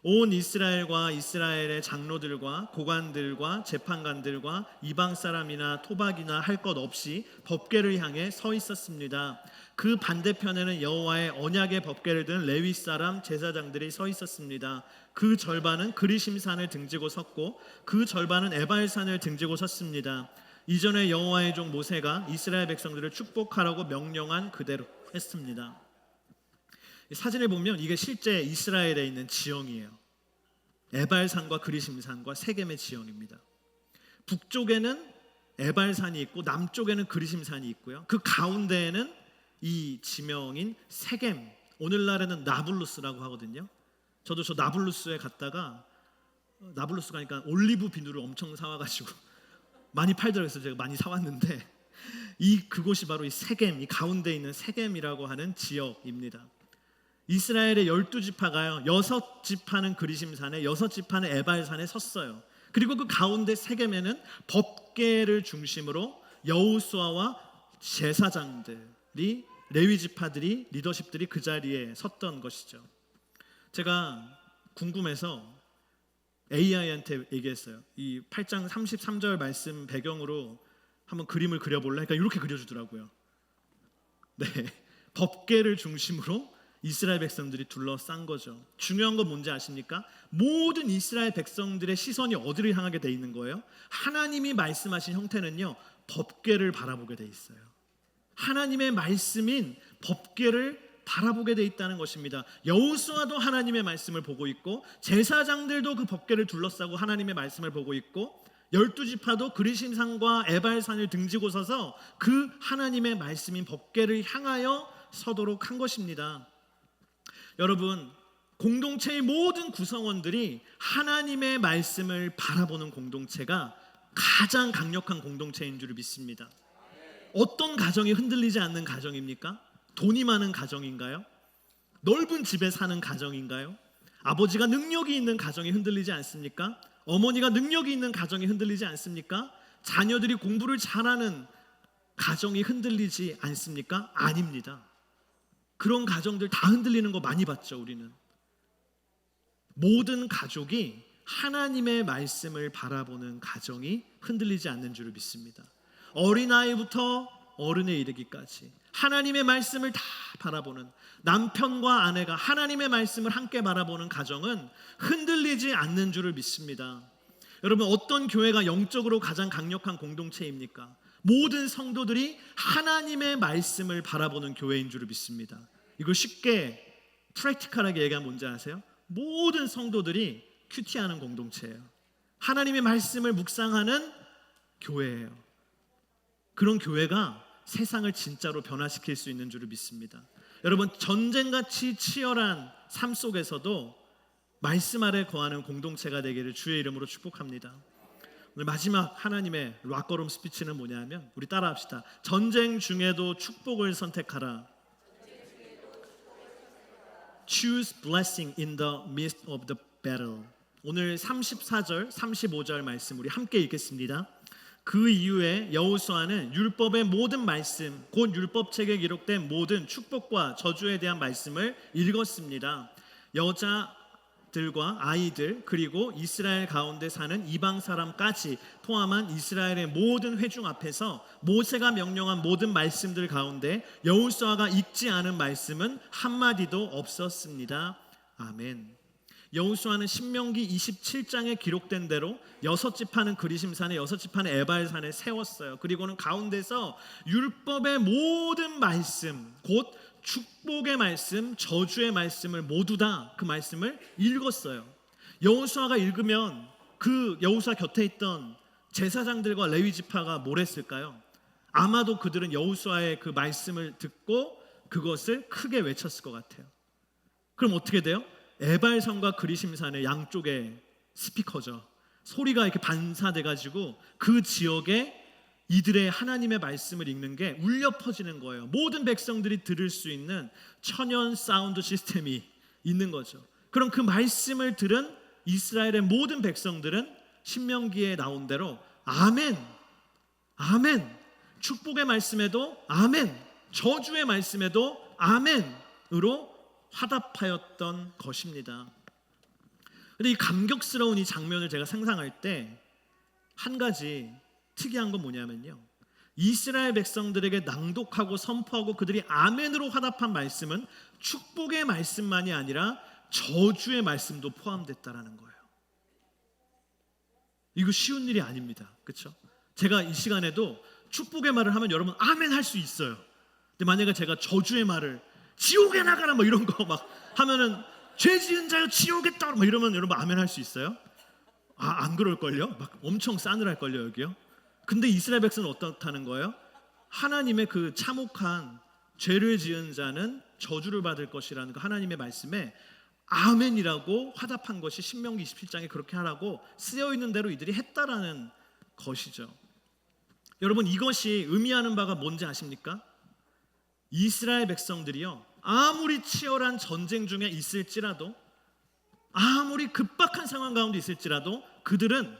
[SPEAKER 1] 온 이스라엘과 이스라엘의 장로들과 고관들과 재판관들과 이방 사람이나 토박이나 할 것 없이 법궤를 향해 서 있었습니다. 그 반대편에는 여호와의 언약의 법궤를 든 레위 사람 제사장들이 서 있었습니다. 그 절반은 그리심산을 등지고 섰고 그 절반은 에발산을 등지고 섰습니다. 이전에 여호와의 종 모세가 이스라엘 백성들을 축복하라고 명령한 그대로 했습니다. 사진을 보면 이게 실제 이스라엘에 있는 지형이에요. 에발산과 그리심산과 세겜의 지형입니다. 북쪽에는 에발산이 있고 남쪽에는 그리심산이 있고요. 그 가운데에는 이 지명인 세겜, 오늘날에는 나블루스라고 하거든요. 저도 저 나블루스에 갔다가 나블루스 가니까 올리브 비누를 엄청 사와가지고 많이 팔더라고요. 그래서 제가 많이 사왔는데 그곳이 바로 이 세겜, 이 가운데 있는 세겜이라고 하는 지역입니다. 이스라엘의 12지파가요 6지파는 그리심산에 6지파는 에발산에 섰어요. 그리고 그 가운데 세겜에는 법궤를 중심으로 여호수아와 제사장들이, 레위지파들이, 리더십들이 그 자리에 섰던 것이죠. 제가 궁금해서 AI한테 얘기했어요. 이 8장 33절 말씀 배경으로 한번 그림을 그려볼래? 그러니까 이렇게 그려주더라고요. 네, 법궤를 중심으로 이스라엘 백성들이 둘러싼 거죠. 중요한 건 뭔지 아십니까? 모든 이스라엘 백성들의 시선이 어디를 향하게 돼 있는 거예요? 하나님이 말씀하신 형태는요, 법궤를 바라보게 돼 있어요. 하나님의 말씀인 법궤를 바라보게 돼 있다는 것입니다. 여호수아도 하나님의 말씀을 보고 있고 제사장들도 그 법궤를 둘러싸고 하나님의 말씀을 보고 있고 12지파도 그리심산과 에발산을 등지고 서서 그 하나님의 말씀인 법궤를 향하여 서도록 한 것입니다. 여러분, 공동체의 모든 구성원들이 하나님의 말씀을 바라보는 공동체가 가장 강력한 공동체인 줄 믿습니다. 어떤 가정이 흔들리지 않는 가정입니까? 돈이 많은 가정인가요? 넓은 집에 사는 가정인가요? 아버지가 능력이 있는 가정이 흔들리지 않습니까? 어머니가 능력이 있는 가정이 흔들리지 않습니까? 자녀들이 공부를 잘하는 가정이 흔들리지 않습니까? 아닙니다. 그런 가정들 다 흔들리는 거 많이 봤죠, 우리는. 모든 가족이 하나님의 말씀을 바라보는 가정이 흔들리지 않는 줄을 믿습니다. 어린아이부터 어른에 이르기까지 하나님의 말씀을 다 바라보는, 남편과 아내가 하나님의 말씀을 함께 바라보는 가정은 흔들리지 않는 줄을 믿습니다. 여러분, 어떤 교회가 영적으로 가장 강력한 공동체입니까? 모든 성도들이 하나님의 말씀을 바라보는 교회인 줄을 믿습니다. 이걸 쉽게 프랙티컬하게 얘기하면 뭔지 아세요? 모든 성도들이 큐티하는 공동체예요. 하나님의 말씀을 묵상하는 교회예요. 그런 교회가 세상을 진짜로 변화시킬 수 있는 줄을 믿습니다. 여러분, 전쟁같이 치열한 삶 속에서도 말씀 아래 거하는 공동체가 되기를 주의 이름으로 축복합니다. 오늘 마지막 하나님의 락걸음 스피치는 뭐냐면, 우리 따라합시다. 전쟁 중에도 축복을 선택하라. Choose blessing in the midst of the battle. 오늘 34절, 35절 말씀 우리 함께 읽겠습니다. 그 이후에 여호수아는 율법의 모든 말씀, 곧 율법책에 기록된 모든 축복과 저주에 대한 말씀을 읽었습니다. 여자들과 아이들 그리고 이스라엘 가운데 사는 이방 사람까지 포함한 이스라엘의 모든 회중 앞에서 모세가 명령한 모든 말씀들 가운데 여호수아가 읽지 않은 말씀은 한마디도 없었습니다. 아멘. 여호수아는 신명기 27장에 기록된 대로 6지파는 그리심산에 6지파는 에발산에 세웠어요. 그리고는 가운데서 율법의 모든 말씀, 곧 축복의 말씀, 저주의 말씀을 모두 다 그 말씀을 읽었어요. 여호수아가 읽으면 그 여호수아 곁에 있던 제사장들과 레위 지파가 뭘 했을까요? 아마도 그들은 여호수아의 그 말씀을 듣고 그것을 크게 외쳤을 것 같아요. 그럼 어떻게 돼요? 에발산과 그리심산의 양쪽에 스피커죠. 소리가 이렇게 반사돼가지고 그 지역에 이들의 하나님의 말씀을 읽는 게 울려 퍼지는 거예요. 모든 백성들이 들을 수 있는 천연 사운드 시스템이 있는 거죠. 그럼 그 말씀을 들은 이스라엘의 모든 백성들은 신명기에 나온 대로 아멘, 아멘, 축복의 말씀에도 아멘, 저주의 말씀에도 아멘으로 화답하였던 것입니다. 근데 이 감격스러운 이 장면을 제가 상상할 때 한 가지 특이한 건 뭐냐면요, 이스라엘 백성들에게 낭독하고 선포하고 그들이 아멘으로 화답한 말씀은 축복의 말씀만이 아니라 저주의 말씀도 포함됐다라는 거예요. 이거 쉬운 일이 아닙니다. 그렇죠? 제가 이 시간에도 축복의 말을 하면 여러분 아멘 할 수 있어요. 근데 만약에 제가 저주의 말을 지옥에 나가라 뭐 이런 거 막 하면은 죄 지은 자여 지옥에 따라 막 이러면 여러분 아멘 할 수 있어요? 안 그럴걸요? 막 엄청 싸늘할걸요 여기요? 근데 이스라엘 백성은 어떻다는 거예요? 하나님의 그 참혹한 죄를 지은 자는 저주를 받을 것이라는 그 하나님의 말씀에 아멘이라고 화답한 것이 신명기 27장에 그렇게 하라고 쓰여있는 대로 이들이 했다라는 것이죠. 여러분 이것이 의미하는 바가 뭔지 아십니까? 이스라엘 백성들이요, 아무리 치열한 전쟁 중에 있을지라도, 아무리 급박한 상황 가운데 있을지라도 그들은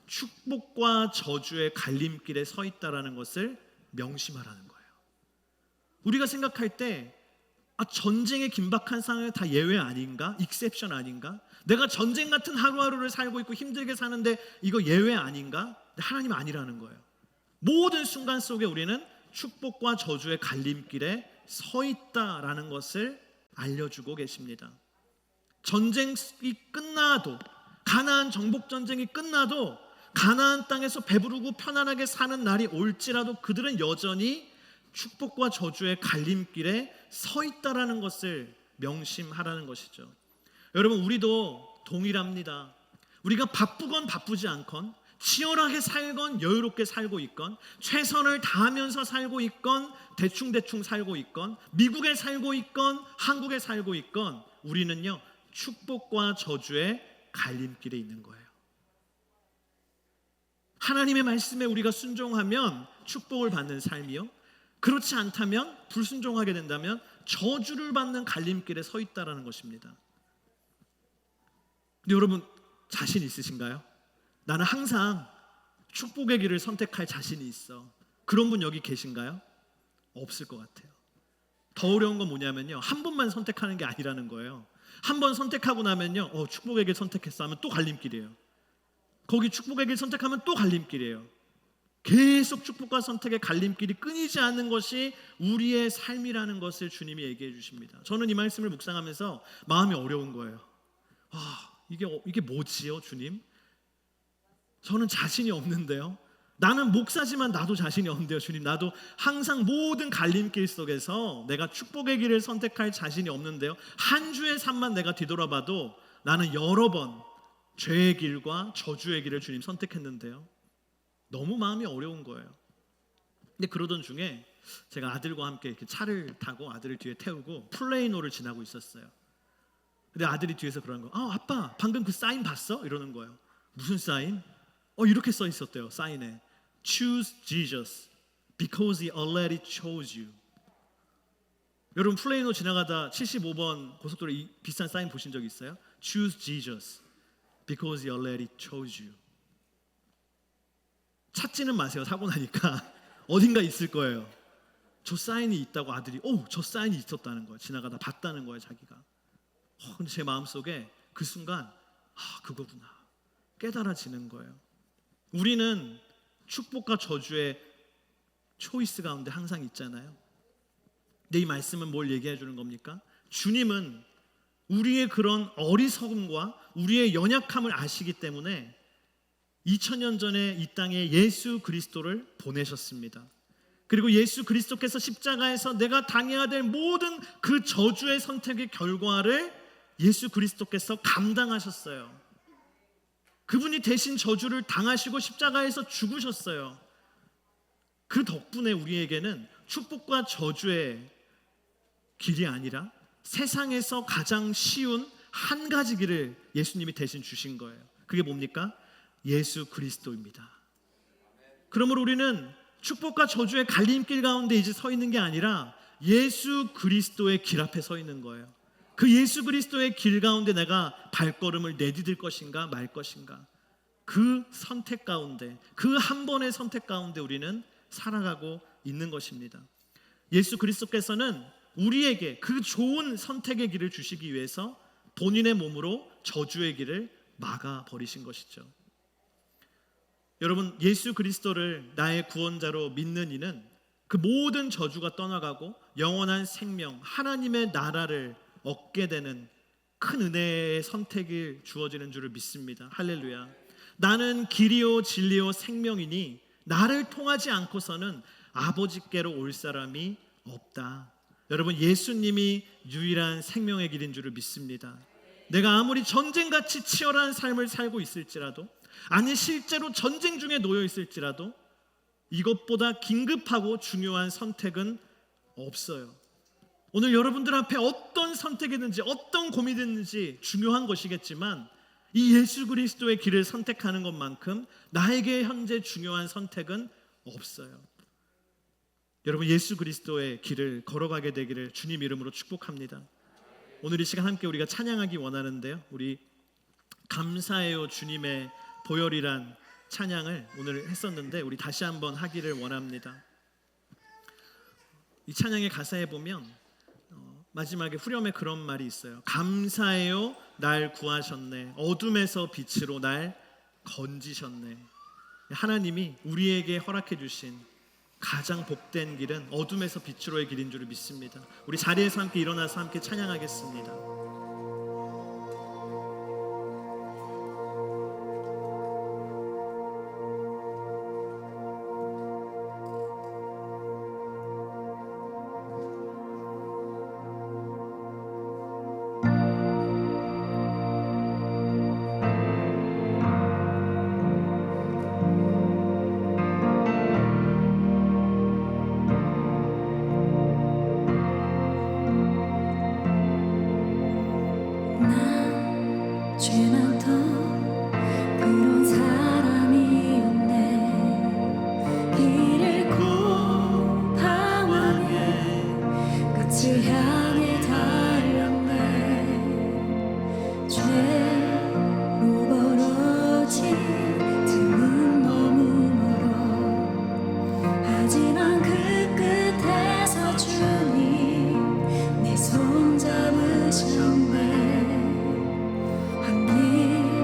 [SPEAKER 1] 축복과 저주의 갈림길에 서 있다라는 것을 명심하라는 거예요. 우리가 생각할 때 전쟁의 긴박한 상황이 다 예외 아닌가? 익셉션 아닌가? 내가 전쟁 같은 하루하루를 살고 있고 힘들게 사는데 이거 예외 아닌가? 하나님 아니라는 거예요. 모든 순간 속에 우리는 축복과 저주의 갈림길에 서 있다라는 것을 알려주고 계십니다. 전쟁이 끝나도, 가나안 정복 전쟁이 끝나도 가나안 땅에서 배부르고 편안하게 사는 날이 올지라도 그들은 여전히 축복과 저주의 갈림길에 서 있다라는 것을 명심하라는 것이죠. 여러분 우리도 동일합니다. 우리가 바쁘건 바쁘지 않건, 치열하게 살건 여유롭게 살고 있건, 최선을 다하면서 살고 있건 대충대충 살고 있건, 미국에 살고 있건 한국에 살고 있건 우리는요 축복과 저주의 갈림길에 있는 거예요. 하나님의 말씀에 우리가 순종하면 축복을 받는 삶이요, 그렇지 않다면 불순종하게 된다면 저주를 받는 갈림길에 서 있다라는 것입니다. 근데 여러분 자신 있으신가요? 나는 항상 축복의 길을 선택할 자신이 있어. 그런 분 여기 계신가요? 없을 것 같아요. 더 어려운 건 뭐냐면요, 한 번만 선택하는 게 아니라는 거예요. 한 번 선택하고 나면요 축복의 길 선택했어 하면 또 갈림길이에요. 거기 축복의 길 선택하면 또 갈림길이에요. 계속 축복과 선택의 갈림길이 끊이지 않는 것이 우리의 삶이라는 것을 주님이 얘기해 주십니다. 저는 이 말씀을 묵상하면서 마음이 어려운 거예요. 이게 뭐지요 주님? 저는 자신이 없는데요. 나는 목사지만 나도 자신이 없는데요 주님. 나도 항상 모든 갈림길 속에서 내가 축복의 길을 선택할 자신이 없는데요. 한 주의 삶만 내가 뒤돌아봐도 나는 여러 번 죄의 길과 저주의 길을 주님 선택했는데요. 너무 마음이 어려운 거예요. 근데 그러던 중에 제가 아들과 함께 이렇게 차를 타고 아들을 뒤에 태우고 플레이노를 지나고 있었어요. 근데 아들이 뒤에서 그러는 거예요. 아빠 방금 그 사인 봤어? 이러는 거예요. 무슨 사인? 이렇게 써 있었대요. 사인에 Choose Jesus because He already chose you. 여러분 플레이노 지나가다 75번 고속도로 이 비싼 사인 보신 적 있어요? Choose Jesus. because you already chose you. 찾지는 마세요. 사고 나니까 어딘가 있을 거예요. 저 사인이 있다고 아들이 저 사인이 있었다는 거예요. 지나가다 봤다는 거예요. 자기가. 근데 제 마음속에 그 순간 그거구나 깨달아지는 거예요. 우리는 축복과 저주의 초이스 가운데 항상 있잖아요. 근데 이 말씀은 뭘 얘기해 주는 겁니까? 주님은 우리의 그런 어리석음과 우리의 연약함을 아시기 때문에 2000년 전에 이 땅에 예수 그리스도를 보내셨습니다. 그리고 예수 그리스도께서 십자가에서 내가 당해야 될 모든 그 저주의 선택의 결과를 예수 그리스도께서 감당하셨어요. 그분이 대신 저주를 당하시고 십자가에서 죽으셨어요. 그 덕분에 우리에게는 축복과 저주의 길이 아니라 세상에서 가장 쉬운 한 가지 길을 예수님이 대신 주신 거예요. 그게 뭡니까? 예수 그리스도입니다. 그러므로 우리는 축복과 저주의 갈림길 가운데 이제 서 있는 게 아니라 예수 그리스도의 길 앞에 서 있는 거예요. 그 예수 그리스도의 길 가운데 내가 발걸음을 내디딜 것인가 말 것인가, 그 선택 가운데, 그 한 번의 선택 가운데 우리는 살아가고 있는 것입니다. 예수 그리스도께서는 우리에게 그 좋은 선택의 길을 주시기 위해서 본인의 몸으로 저주의 길을 막아버리신 것이죠. 여러분, 예수 그리스도를 나의 구원자로 믿는 이는 그 모든 저주가 떠나가고 영원한 생명, 하나님의 나라를 얻게 되는 큰 은혜의 선택이 주어지는 줄을 믿습니다. 할렐루야. 나는 길이요 진리요 생명이니 나를 통하지 않고서는 아버지께로 올 사람이 없다. 여러분, 예수님이 유일한 생명의 길인 줄을 믿습니다. 내가 아무리 전쟁같이 치열한 삶을 살고 있을지라도, 아니 실제로 전쟁 중에 놓여 있을지라도 이것보다 긴급하고 중요한 선택은 없어요. 오늘 여러분들 앞에 어떤 선택이든지 어떤 고민이든지 중요한 것이겠지만 이 예수 그리스도의 길을 선택하는 것만큼 나에게 현재 중요한 선택은 없어요. 여러분, 예수 그리스도의 길을 걸어가게 되기를 주님 이름으로 축복합니다. 오늘 이 시간 함께 우리가 찬양하기 원하는데요, 우리 감사해요 주님의 보혈이란 찬양을 오늘 했었는데 우리 다시 한번 하기를 원합니다. 이 찬양의 가사에 보면 마지막에 후렴에 그런 말이 있어요. 감사해요 날 구하셨네, 어둠에서 빛으로 날 건지셨네. 하나님이 우리에게 허락해 주신 가장 복된 길은 어둠에서 빛으로의 길인 줄을 믿습니다. 우리 자리에서 함께 일어나서 함께 찬양하겠습니다.
[SPEAKER 2] 손 잡으셨네. 한 길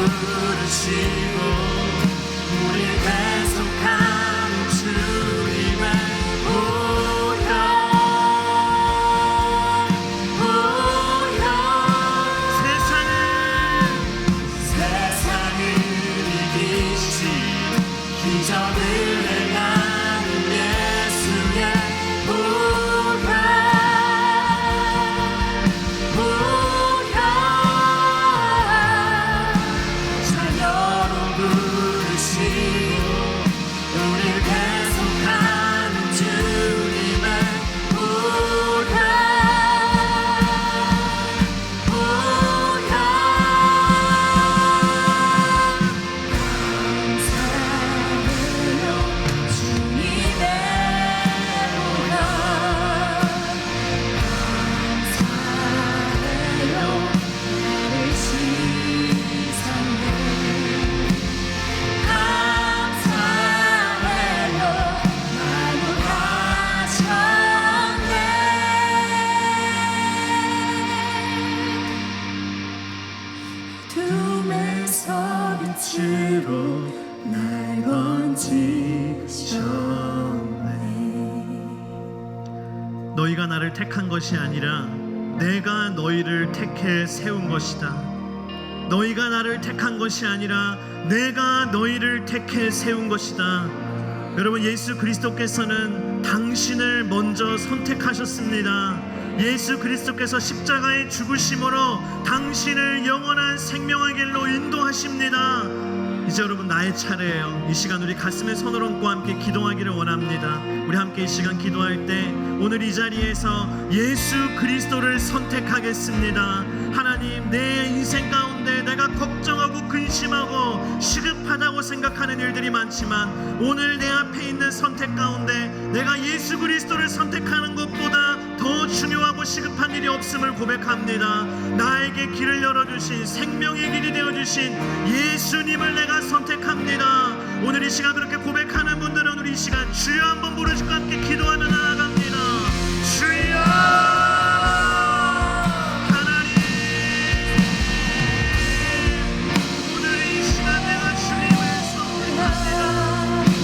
[SPEAKER 2] 부르시고 우리 계속하는 주님의 보혈 세상을 이기신 기적을 행하는 예수의 보혈 자녀로 부르시고 우리 계속하는 주님의 보혈 감사해요 주님의 보혈 감사해요 나를 씻었네 감사해요 만족하셨네 어둠에서 빛으로 날 건지셨네
[SPEAKER 1] 너희가 나를 택한 것이 아니라 내가 너희를 택해 세운 것이다. 너희가 나를 택한 것이 아니라 내가 너희를 택해 세운 것이다. 여러분, 예수 그리스도께서는 당신을 먼저 선택하셨습니다. 예수 그리스도께서 십자가의 죽으심으로 당신을 영원한 생명의 길로 인도하십니다. 이제 여러분 나의 차례예요. 이 시간 우리 가슴에 손을 얹고 함께 기도하기를 원합니다. 우리 함께 이 시간 기도할 때 오늘 이 자리에서 예수 그리스도를 선택하겠습니다. 하나님, 내 인생 가운데 내가 걱정하고 근심하고 시급하다고 생각하는 일들이 많지만 오늘 내 앞에 있는 선택 가운데 내가 예수 그리스도를 선택하는 것보다 더 중요하고 시급한 일이 없음을 고백합니다. 나에게 길을 열어주신 생명의 길이 되어주신 예수님을 내가 선택합니다. 오늘 이 시간 그렇게 고백하는 분들은 우리 이 시간 주여 한번 부르시고 함께 기도하며 나아갑니다. 주여 하나님, 오늘 이 시간 내가 주님을 선택합니다.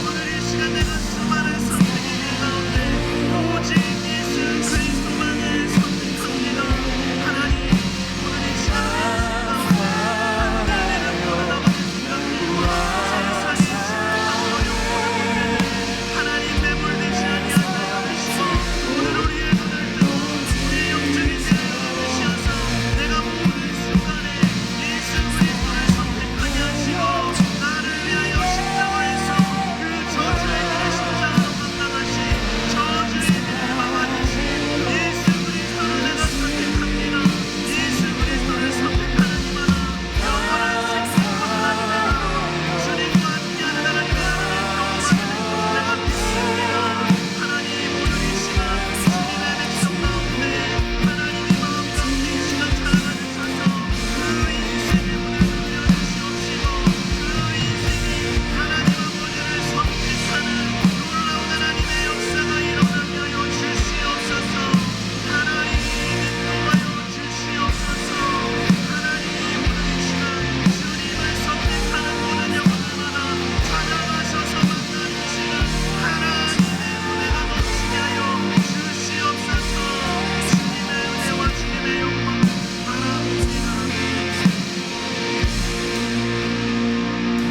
[SPEAKER 1] 오늘 이 시간 내가 수많은 선택의 길 가운데 오직 예수 그리스도만을 선택합니다. 하나님, 오늘 이 시간 내 내가 변화나가는 순간에 세상의 시간과 영원히 하나님 매몰되지 아니하게 하시고 오늘 우리의 눈을 뜨고 우리의 영적인 눈을 열어주셔서 내가 모든 순간에 예수 그리스도를 선택하게 하시고 나를 위하여 십자가에서 그 저주의 길을 십자가로 감당하신 저주의 길을 막아주신 예수 그리스도를 내가 선택합니다. 예수 그리스도를 선택하는 이마나 영원한 생명과 하나님의 주님과 함께하는 하나님의 은혜를 내가 믿습니다. 하나님, 오늘 이 시간 주님의 백성 가운데 하나님의 마음 가운데 이 시간 살아가주셔서 그 인생의 문을 열어주시옵시고 그 인생이 하나님 아버지를 선택하는 놀라운 하나님의 역사가 일어나게 하여 주시옵소서. 하나님 인도하여 주시옵소서. 하나님, 오늘 이 시간 주님을 선택하는 모든 영혼들마다 찾아가셔서 만나주시는 하나님의 은혜가 넘치게 하여 주시옵소서. 주님의 은혜와 주님의 영광 바라봅니다.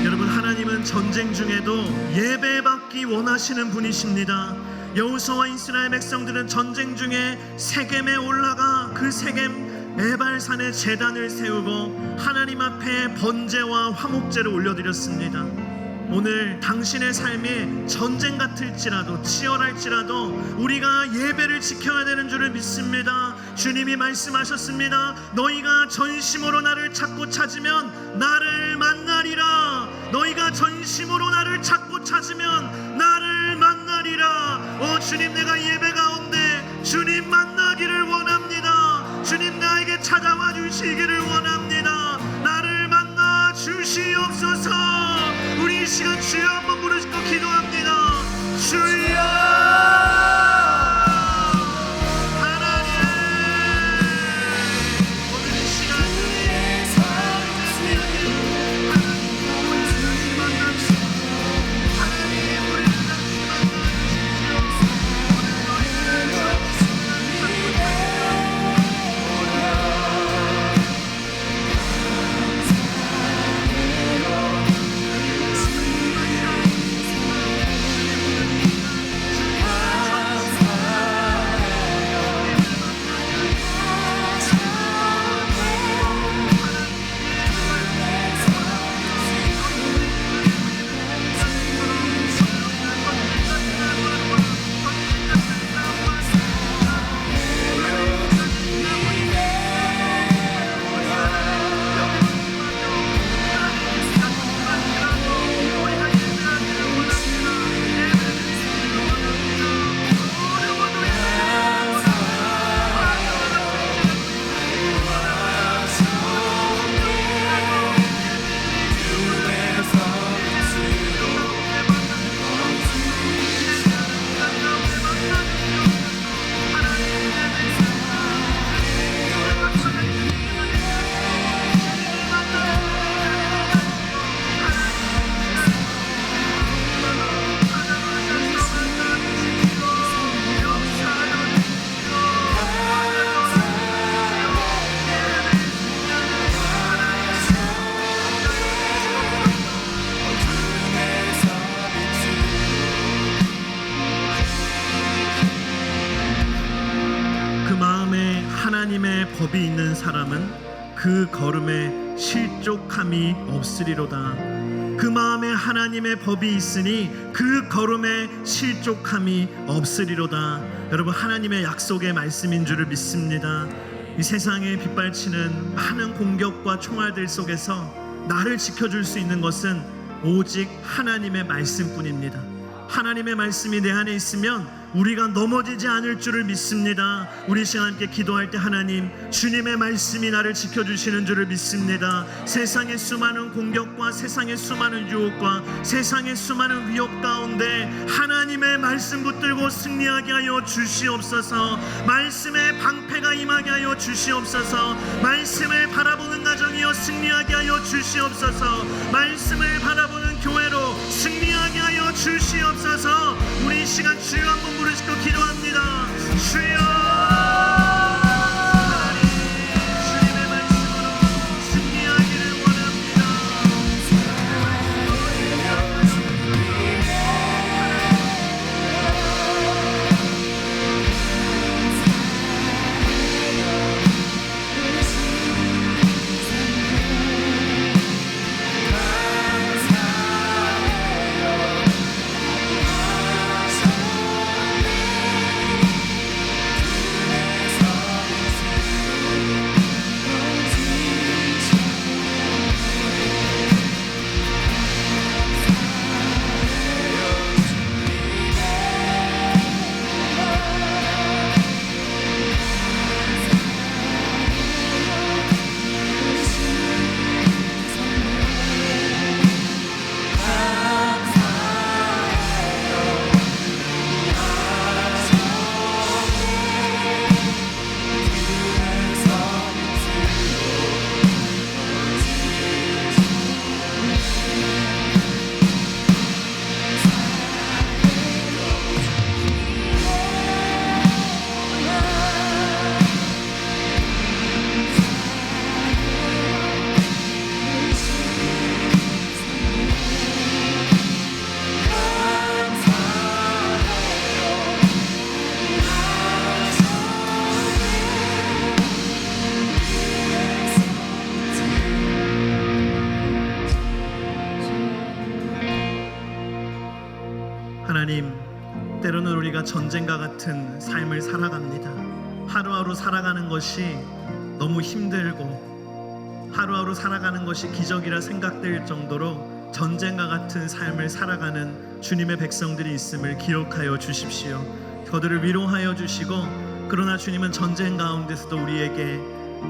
[SPEAKER 1] 여러분, 하나님은 전쟁 중에도 예배받기 원하시는 분이십니다. 여호수아와 이스라엘 백성들은 전쟁 중에 세겜에 올라가 그 세겜 에발산에 제단을 세우고 하나님 앞에 번제와 화목제를 올려드렸습니다. 오늘 당신의 삶이 전쟁 같을지라도 치열할지라도 우리가 예배를 지켜야 되는 줄을 믿습니다. 주님이 말씀하셨습니다. 너희가 전심으로 나를 찾고 찾으면 나를 만나리라. 너희가 전심으로 나를 찾고 찾으면 나를 만나리라. 주님, 내가 예배 가운데 주님 만나기를 원합니다. 주님, 나에게 찾아와 주시기를 원합니다. 나를 만나 주시옵소서. 우리 이 시간 주여 한번 부르시고 기도합니다. 주여 하나님, 오늘 이 시간 주님의 삶을 법이 있는 사람은 그 걸음에 실족함이 없으리로다. 그 마음에 하나님의 법이 있으니 그 걸음에 실족함이 없으리로다. 여러분, 하나님의 약속의 말씀인 줄을 믿습니다. 이 세상에 빗발치는 많은 공격과 총알들 속에서 나를 지켜줄 수 있는 것은 오직 하나님의 말씀뿐입니다. 하나님의 말씀이 내 안에 있으면 우리가 넘어지지 않을 줄을 믿습니다. 우리 시간 함께 기도할 때 하나님, 주님의 말씀이 나를 지켜주시는 줄을 믿습니다. 세상의 수많은 공격과 세상의 수많은 유혹과 세상의 수많은 위협 가운데 하나님의 말씀 붙들고 승리하게 하여 주시옵소서. 말씀의 방패가 임하게 하여 주시옵소서. 말씀을 바라보는 가정이여 승리하게 하여 주시옵소서. 말씀을 바라보는 교회로 승리하게 하여 주시옵소서. 우리 이 시간 주여 한번 부르시고 기도합니다. 주여, 하나님, 주님의 말씀으로 승리하기를 원합니다. 하나님, 때로는 우리가 전쟁과 같은 삶을 살아갑니다. 하루하루 살아가는 것이 너무 힘들고 하루하루 살아가는 것이 기적이라 생각될 정도로 전쟁과 같은 삶을 살아가는 주님의 백성들이 있음을 기억하여 주십시오. 그들을 위로하여 주시고, 그러나 주님은 전쟁 가운데서도 우리에게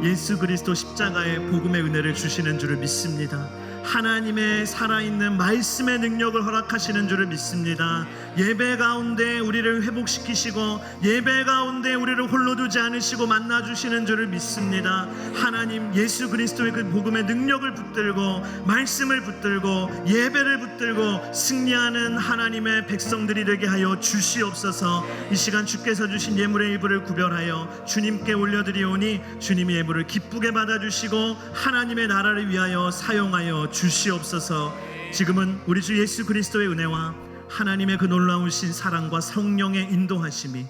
[SPEAKER 1] 예수 그리스도 십자가의 복음의 은혜를 주시는 줄을 믿습니다. 하나님의 살아있는 말씀의 능력을 허락하시는 줄을 믿습니다. 예배 가운데 우리를 회복시키시고 예배 가운데 우리를 홀로 두지 않으시고 만나주시는 줄을 믿습니다. 하나님, 예수 그리스도의 그 복음의 능력을 붙들고 말씀을 붙들고 예배를 붙들고 승리하는 하나님의 백성들이 되게 하여 주시옵소서. 이 시간 주께서 주신 예물의 일부를 구별하여 주님께 올려드리오니 주님이 예물을 기쁘게 받아주시고 하나님의 나라를 위하여 사용하여 주시옵소서. 지금은 우리 주 예수 그리스도의 은혜와 하나님의 그 놀라우신 사랑과 성령의 인도하심이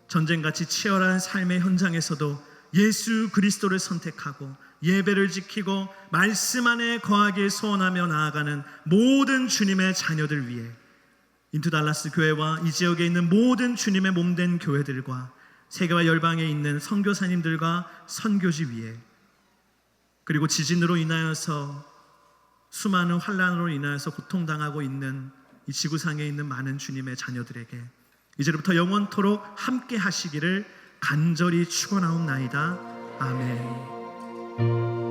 [SPEAKER 1] 전쟁같이 치열한 삶의 현장에서도 예수 그리스도를 선택하고 예배를 지키고 말씀 안에 거하길 소원하며 나아가는 모든 주님의 자녀들 위해 인투 달라스 교회와 이 지역에 있는 모든 주님의 몸된 교회들과 세계와 열방에 있는 선교사님들과 선교지 위에, 그리고 지진으로 인하여서 수많은 환난으로 인하여서 고통당하고 있는 이 지구상에 있는 많은 주님의 자녀들에게 이제부터 영원토록 함께 하시기를 간절히 축원하옵나이다. 아멘.